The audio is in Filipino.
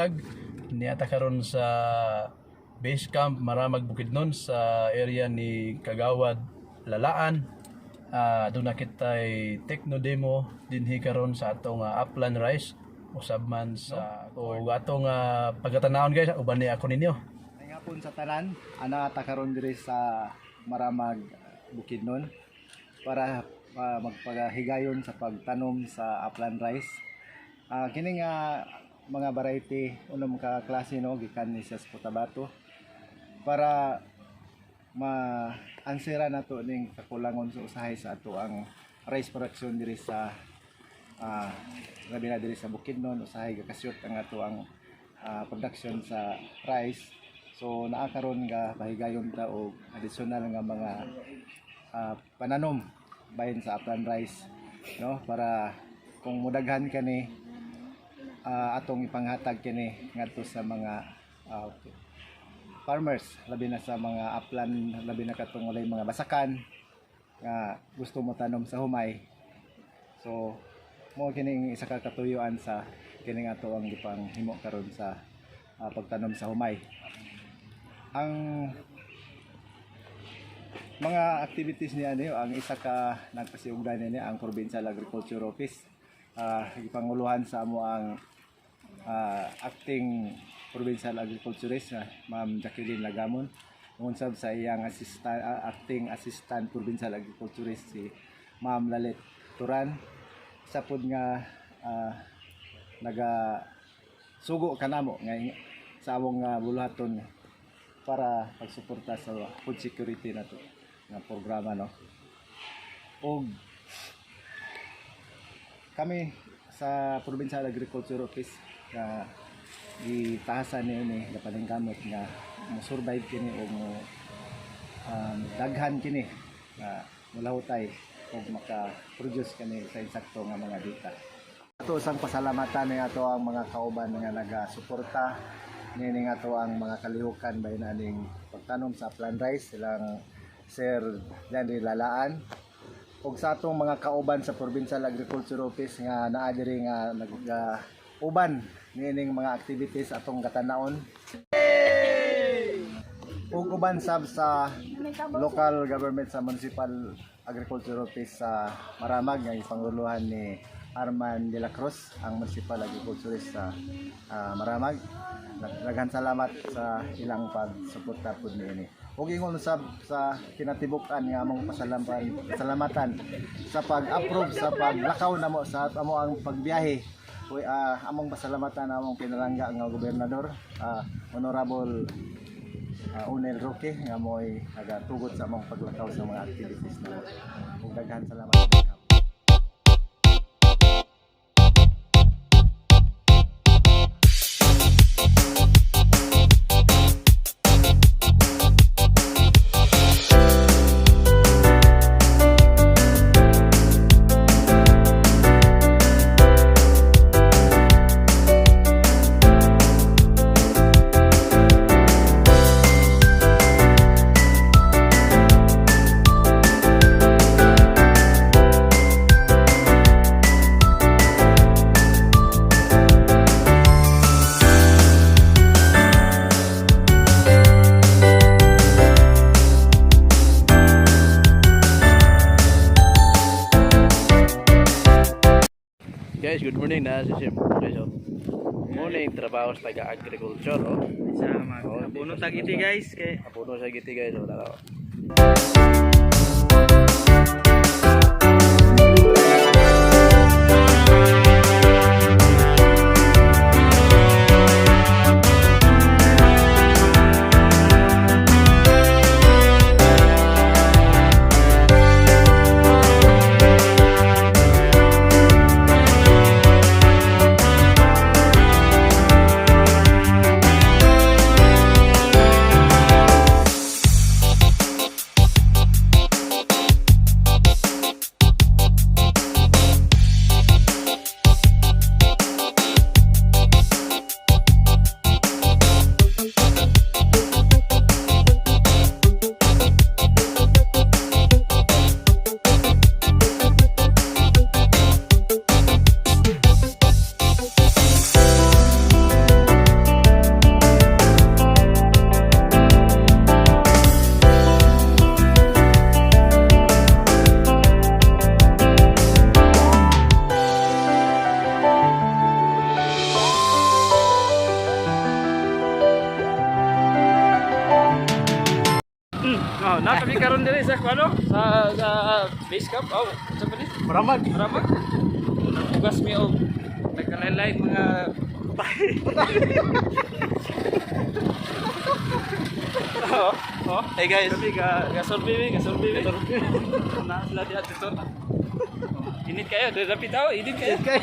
buntag. Niata karon sa base camp Maramag Bukidnon sa area ni Kagawad Lalaan. Doon na kita'y techno demo dinhi karon sa atong upland rice usab man sa atong pagkatanawon guys, uban ni ako ninyo. Ay hapon sa tanan, ana ta karon diri sa Maramag Bukidnon para magpagahigayon sa pagtanom sa upland rice. Kini nga mga variety unang ka klase no gikan ni sa Cotabato para ma-answera nato ning kakulangon sa usahay sa ato ang rice production diri sa labi na diri sa Bukidnon. Usahay gakasyot ang ato ang production sa rice. So naa karon nga bahigayon ta og additional nga mga pananom bahin sa upland rice no, para kung mudaghan kani atong ipanghatag kini ngadto sa mga farmers, labi na sa mga upland, labi na katong walay mga basakan nga gusto mo tanom sa humay. So mo kining isa ka katuyuan sa kining ato ang gipang himo karon sa pagtanom sa humay. Ang mga activities niya niyo, ang isa ka nagpasiugdan niya ang Provincial Agriculture Office. Gipanguluhan sa amo ang acting Provincial Agriculturist na Ma'am Jacqueline Lagamon, unsab sa iyang acting assistant Provincial Agriculturist si Ma'am Lalit Turan. Sa pud nga naga sugo kanamo nga sa among buluhaton para pagsuporta sa food security nato nga programa no. Og kami sa Provincial Agriculture Office nga gitahasan ni napaningkamot nga mo-survive kini o mo daghan kini nga mulahutay o maka-produce kani sa insakto nga mga data. Ato sang pasalamatan ni ato ang mga kauban nga naga-suporta nini nga ato ang mga kalihukan bahin aning pagtanom sa upland rice, silang Sir Landry Lalaan ug sa atong mga kauban sa Provincial Agriculture Office nga naa diri nga nag-uban nining mga activities atong katanaon. Ug uban sab sa local government sa Municipal Agriculture Office sa Maramag nga ipanguluhan ni Arman de la Cruz, ang Municipal Agriculturist sa Maramag. Daghan salamat sa ilang pagsuporta pud niini. Ug ingon sab sa kinatibuk-an nga among pasalamatan sa pag-approve sa paglakaw namo sa amo ang pagbiyahe. Among pasalamatan among pinalangga nga gobernador, Honorable Onel Roque nga mo'y nagatugot sa among paglakaw sa mga activities na. Ug daghan salamat. Guys, good morning na si Sim. Okay, so morning trabaho sa taga-agriculture, oh. Sa mga puno tagiti guys kay Apuno sa giti guys, oh. Dalaw. Oh, na kami karon diri sa ano sa base camp. Oh, sa palit. Maramag. Maramag. Ugas mi og nagkalain mga oh, oh. Hey guys. Kami gasolbi. Na sila diha dito. Init kayo, dapit daw, init kayo. Okay.